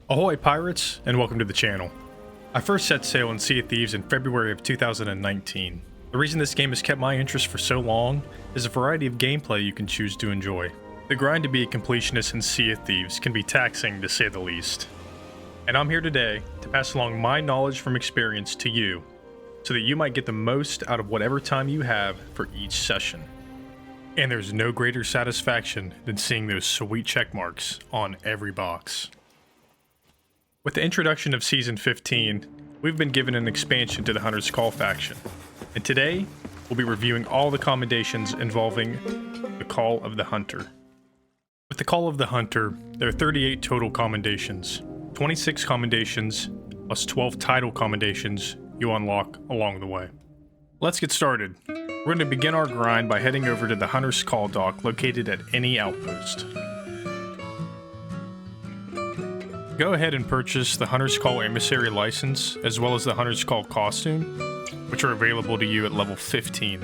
Ahoy pirates, and welcome to the channel. I first set sail in Sea of Thieves in February of 2019. The reason this game has kept my interest for so long is a variety of gameplay you can choose to enjoy. The grind to be a completionist in Sea of Thieves can be taxing to say the least. And I'm here today to pass along my knowledge from experience to you, so that you might get the most out of whatever time you have for each session. And there's no greater satisfaction than seeing those sweet check marks on every box. With the introduction of Season 15, we've been given an expansion to the Hunter's Call faction, and today we'll be reviewing all the commendations involving the Call of the Hunter. With the Call of the Hunter, there are 38 total commendations, 26 commendations, plus 12 title commendations you unlock along the way. Let's get started. We're going to begin our grind by heading over to the Hunter's Call dock located at any outpost. Go ahead and purchase the Hunter's Call Emissary license, as well as the Hunter's Call costume, which are available to you at level 15.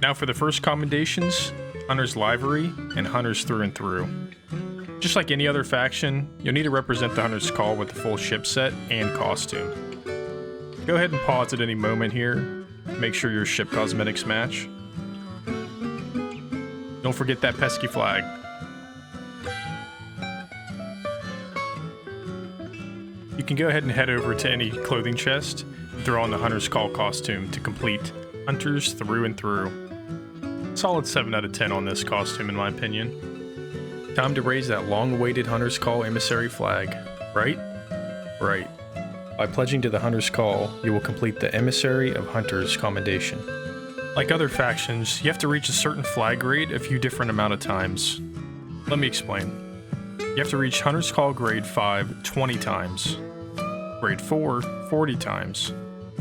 Now for the first commendations, Hunter's Livery and Hunters Through and Through. Just like any other faction, you'll need to represent the Hunter's Call with the full ship set and costume. Go ahead and pause at any moment here, make sure your ship cosmetics match. Don't forget that pesky flag. You can go ahead and head over to any clothing chest and throw on the Hunter's Call costume to complete Hunters Through and Through. Solid 7 out of 10 on this costume in my opinion. Time to raise that long-awaited Hunter's Call Emissary flag, right? Right. By pledging to the Hunter's Call, you will complete the Emissary of Hunters Commendation. Like other factions, you have to reach a certain flag grade a few different amount of times. Let me explain. You have to reach Hunter's Call Grade 5 20 times, Grade 4 40 times,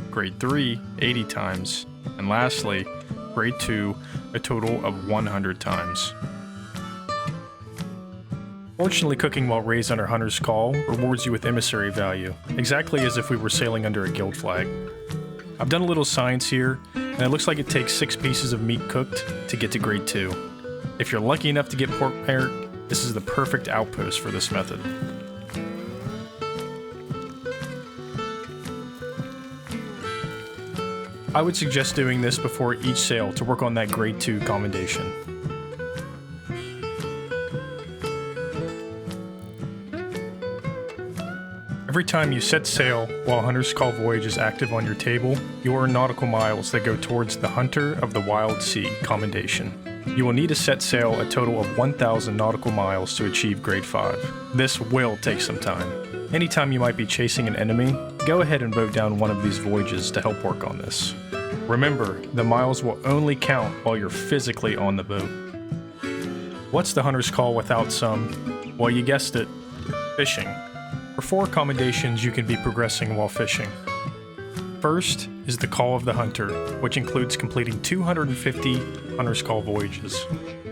Grade 3 80 times, and lastly, Grade 2 a total of 100 times. Fortunately, cooking while raised under Hunter's Call rewards you with emissary value, exactly as if we were sailing under a guild flag. I've done a little science here, and it looks like it takes 6 pieces of meat cooked to get to Grade 2. If you're lucky enough to get pork paired, this is the perfect outpost for this method. I would suggest doing this before each sail to work on that Grade 2 commendation. Every time you set sail while Hunter's Call Voyage is active on your table, you earn nautical miles that go towards the Hunter of the Wild Sea Commendation. You will need to set sail a total of 1,000 nautical miles to achieve Grade 5. This will take some time. Anytime you might be chasing an enemy, go ahead and vote down one of these voyages to help work on this. Remember, the miles will only count while you're physically on the boat. What's the Hunter's Call without some, well, you guessed it, fishing? For 4 commendations you can be progressing while fishing. First is the Call of the Hunter, which includes completing 250 Hunter's Call voyages.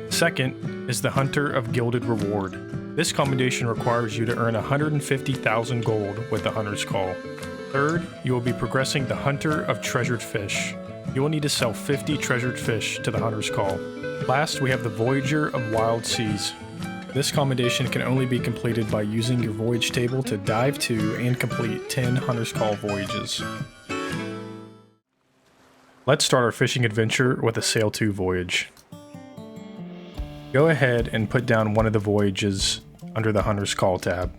Second is the Hunter of Gilded Reward. This commendation requires you to earn 150,000 gold with the Hunter's Call. Third, you will be progressing the Hunter of Treasured Fish. You will need to sell 50 treasured fish to the Hunter's Call. Last, we have the Voyager of Wild Seas. This commendation can only be completed by using your voyage table to dive to and complete 10 Hunter's Call voyages. Let's start our fishing adventure with a Sail 2 voyage. Go ahead and put down one of the voyages under the Hunter's Call tab.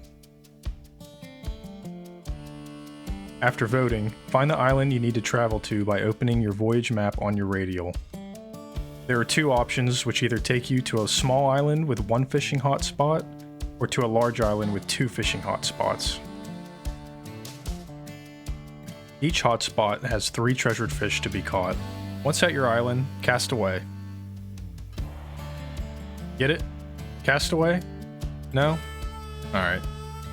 After voting, find the island you need to travel to by opening your voyage map on your radial. There are 2 options which either take you to a small island with 1 fishing hotspot or to a large island with 2 fishing hotspots. Each hotspot has 3 treasured fish to be caught. Once at your island, cast away. Get it? Cast away? No? Alright.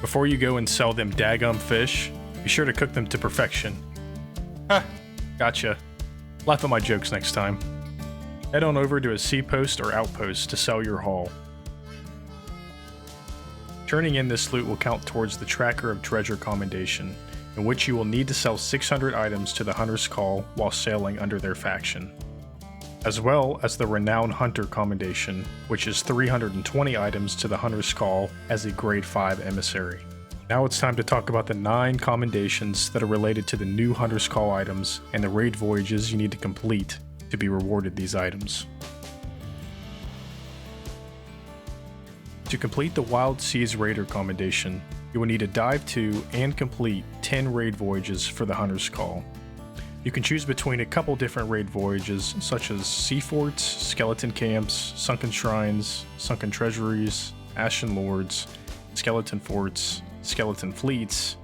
Before you go and sell them daggum fish, be sure to cook them to perfection. Ha! Gotcha. Laugh at my jokes next time. Head on over to a sea post or outpost to sell your haul. Turning in this loot will count towards the Tracker of Treasure Commendation, in which you will need to sell 600 items to the Hunter's Call while sailing under their faction. as well as the Renowned Hunter Commendation, which is 320 items to the Hunter's Call as a Grade 5 emissary. Now it's time to talk about the 9 commendations that are related to the new Hunter's Call items and the raid voyages you need to complete to be rewarded these items. To complete the Wild Seas Raider Commendation, you will need to dive to and complete 10 raid voyages for the Hunter's Call. You can choose between a couple different raid voyages such as Sea Forts, Skeleton Camps, Sunken Shrines, Sunken Treasuries, Ashen Lords, Skeleton Forts, Skeleton Fleets,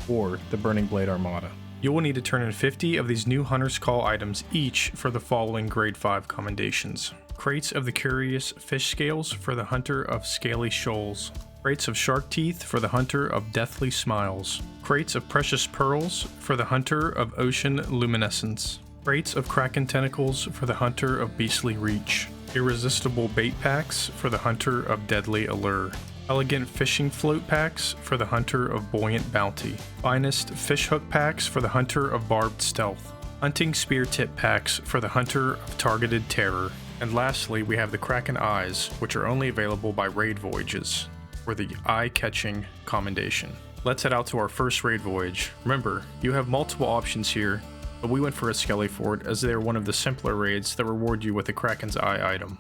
or the Burning Blade Armada. You will need to turn in 50 of these new Hunter's Call items each for the following Grade 5 commendations. Crates of the Curious Fish Scales for the Hunter of Scaly Shoals. Crates of Shark Teeth for the Hunter of Deathly Smiles. Crates of Precious Pearls for the Hunter of Ocean Luminescence. Crates of Kraken Tentacles for the Hunter of Beastly Reach. Irresistible Bait Packs for the Hunter of Deadly Allure. Elegant Fishing Float Packs for the Hunter of Buoyant Bounty. Finest Fish Hook Packs for the Hunter of Barbed Stealth. Hunting Spear Tip Packs for the Hunter of Targeted Terror. And lastly, we have the Kraken Eyes, which are only available by raid voyages, for the eye-catching commendation. Let's head out to our first raid voyage. Remember, you have multiple options here, but we went for a Skelly Fort as they are one of the simpler raids that reward you with the Kraken's Eye item.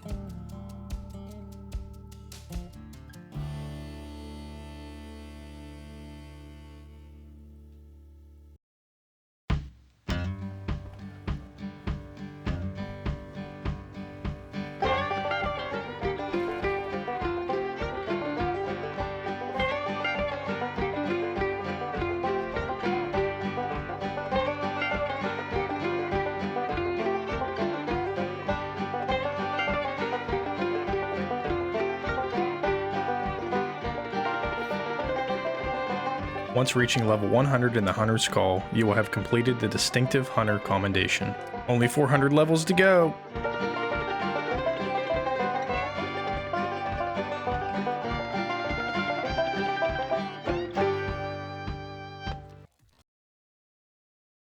Once reaching level 100 in the Hunter's Call, you will have completed the Distinctive Hunter Commendation. Only 400 levels to go!